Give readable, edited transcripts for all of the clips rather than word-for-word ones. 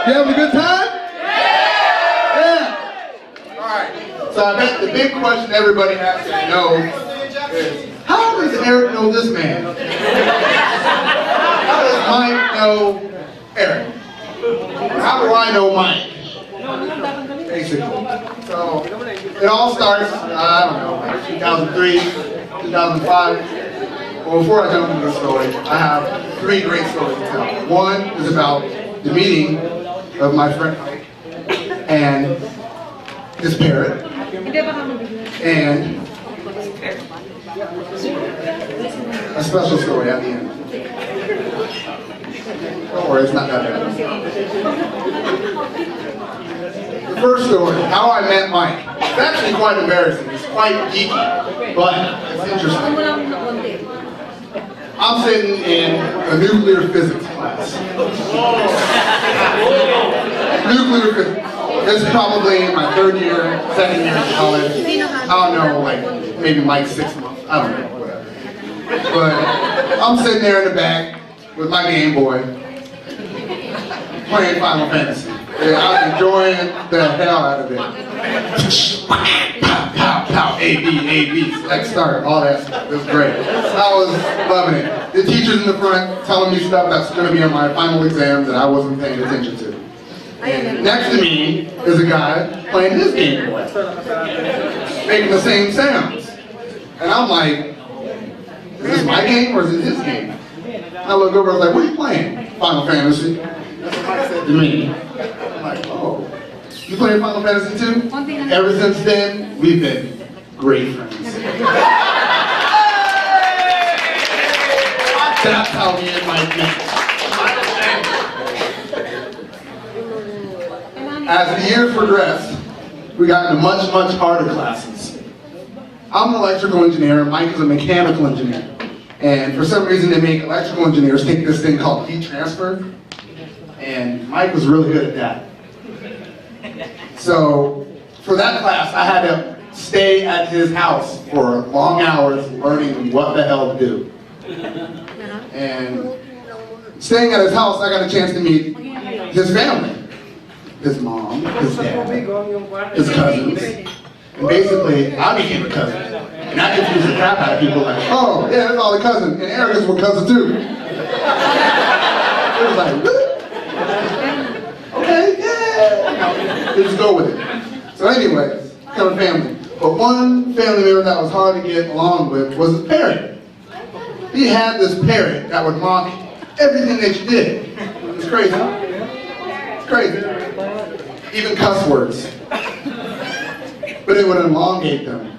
You having a good time? Yeah. All right. So I bet the big question everybody has to know is, how does Eric know this man? How does Mike know Eric? How do I know Mike? Basically. So it all starts, I don't know, like 2003, 2005. Well, before I jump into the story, I have 3 great stories to tell. One is about the meeting of my friend Mike and his parrot, and a special story at the end. Don't worry, it's not that bad. The first story, how I met Mike. It's actually quite embarrassing. It's quite geeky, but it's interesting. I'm sitting in a nuclear physics class. Nuclear physics. This is probably my 3rd year, 2nd year of college. I don't know, like maybe Mike's 6 months. I don't know, whatever. But I'm sitting there in the back with my Game Boy, playing Final Fantasy. Yeah, I was enjoying the hell out of it. Pow, pow, pow, A, B, select start, all that stuff. It was great. I was loving it. The teachers in the front telling me stuff that's going to be on my final exams that I wasn't paying attention to. And next to me is a guy playing his Game Boy, making the same sounds. And I'm like, is this my game or is it his game? I look over, I was like, what are you playing? Final Fantasy. That's what Mike said to me. I'm like, oh, you playing Final Fantasy too? Ever since then, we've been great friends. That's how me and Mike met. As the years progressed, we got into much, much harder classes. I'm an electrical engineer, Mike is a mechanical engineer. And for some reason they make electrical engineers take this thing called heat transfer. And Mike was really good at that. So for that class, I had to stay at his house for long hours learning what the hell to do. And staying at his house, I got a chance to meet his family. His mom, his dad, his cousins. And basically, I became a cousin. And I confused the crap out of people like, oh, yeah, that's all the cousins. And Eric were cousins too. It was like, really? Okay, yeah. Just go with it. So anyways, kind of family. But one family member that was hard to get along with was his parrot. He had this parrot that would mock everything that you did. It was crazy. It's crazy. Even cuss words. But it would elongate them.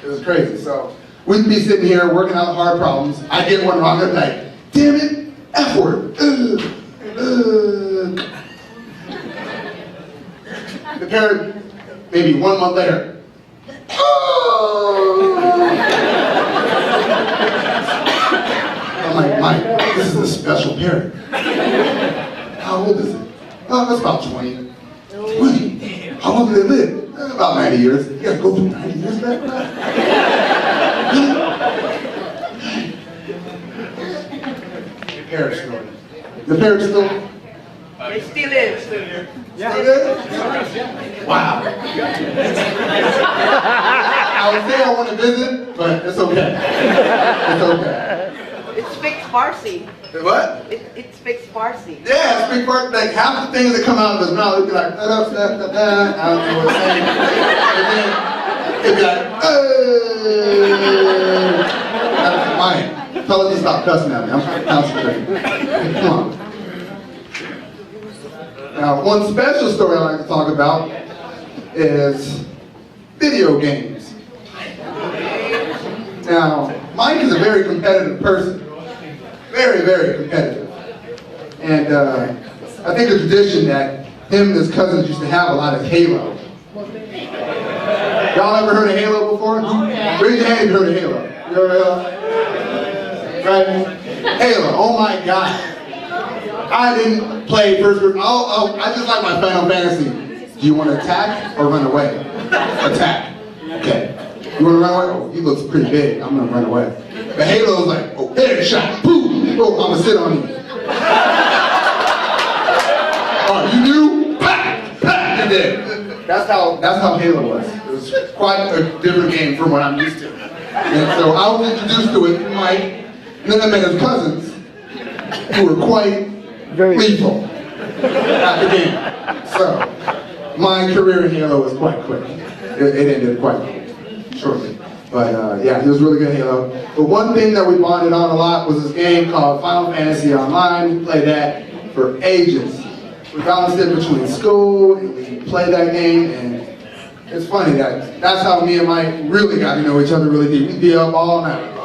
It was crazy. So we'd be sitting here working out hard problems. I'd get one wrong, I'd be like, damn it, F word. The parrot, maybe 1 month later, I'm like, Mike, this is a special parrot. How old is it? Oh, that's about 20. 20? How long do they live? About 90 years. You gotta go through 90 years back? The parrot story. The parrot still? It still is. Still there? Wow. I would say I want to visit, but it's okay. It's okay. It speaks Farsi. What? It speaks Farsi. Yeah, it's big part. Like half the things that come out of his mouth, it'd be like, da da da da da. I don't know what it's saying. And then it'd be like, that's mine. Tell her to stop cussing at me. I'm concentrating. Come on. Now, one special story I like to talk about is video games. Now, Mike is a very competitive person. Very, very competitive. And I think a tradition that him and his cousins used to have a lot is Halo. Y'all ever heard of Halo before? Raise your hand if you heard of Halo. You heard of Halo? Right? Halo, oh my God. I didn't play first person. Oh, I just like my Final Fantasy. Do you want to attack or run away? Attack. Okay. You want to run away? Oh, he looks pretty big. I'm going to run away. But Halo's like, oh, headshot, boom. Oh, I'm going to sit on you. Oh, you that's how Halo was. It was quite a different game from what I'm used to. And so I was introduced to it through Mike, and then I met his cousins, who were quite lethal at the game. So my career in Halo was quite quick. It ended quite shortly. But yeah, he was really good at Halo. But one thing that we bonded on a lot was this game called Final Fantasy Online. We played that for ages. We balanced it between school, and we played that game, and it's funny that's how me and Mike really got to know each other really deep. We'd be up all night.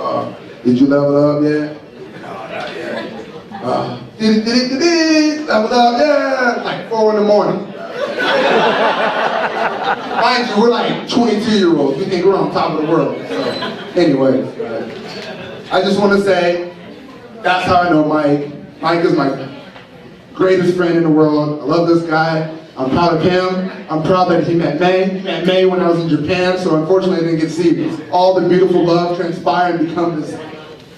Did you level up yet? No, not yet. Leveled up, yeah! Like 4 in the morning. Mind you, we're like 22-year-olds. We think we're on top of the world. So, anyways, I just want to say that's how I know Mike. Mike is my greatest friend in the world. I love this guy. I'm proud of him. I'm proud that he met May. He met May when I was in Japan, so unfortunately I didn't get to see all the beautiful love transpire and become this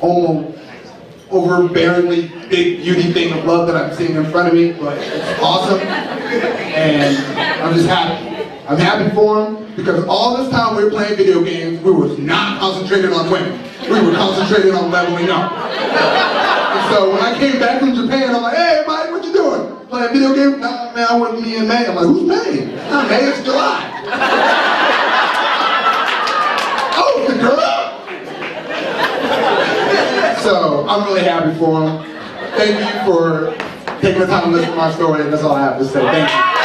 almost overbearingly big beauty thing of love that I'm seeing in front of me. But it's awesome, and I'm just happy. I'm happy for him because all this time we were playing video games, we were not concentrated on women. We were concentrated on leveling up. And so when I came back from Japan, I'm like, hey, Mike, what you doing? Playing video games? Nah, man, I went with me and May. I'm like, who's May? Not May, it's July. Oh, it's the girl? So I'm really happy for him. Thank you for taking the time to listen to my story, and that's all I have to say. Thank you.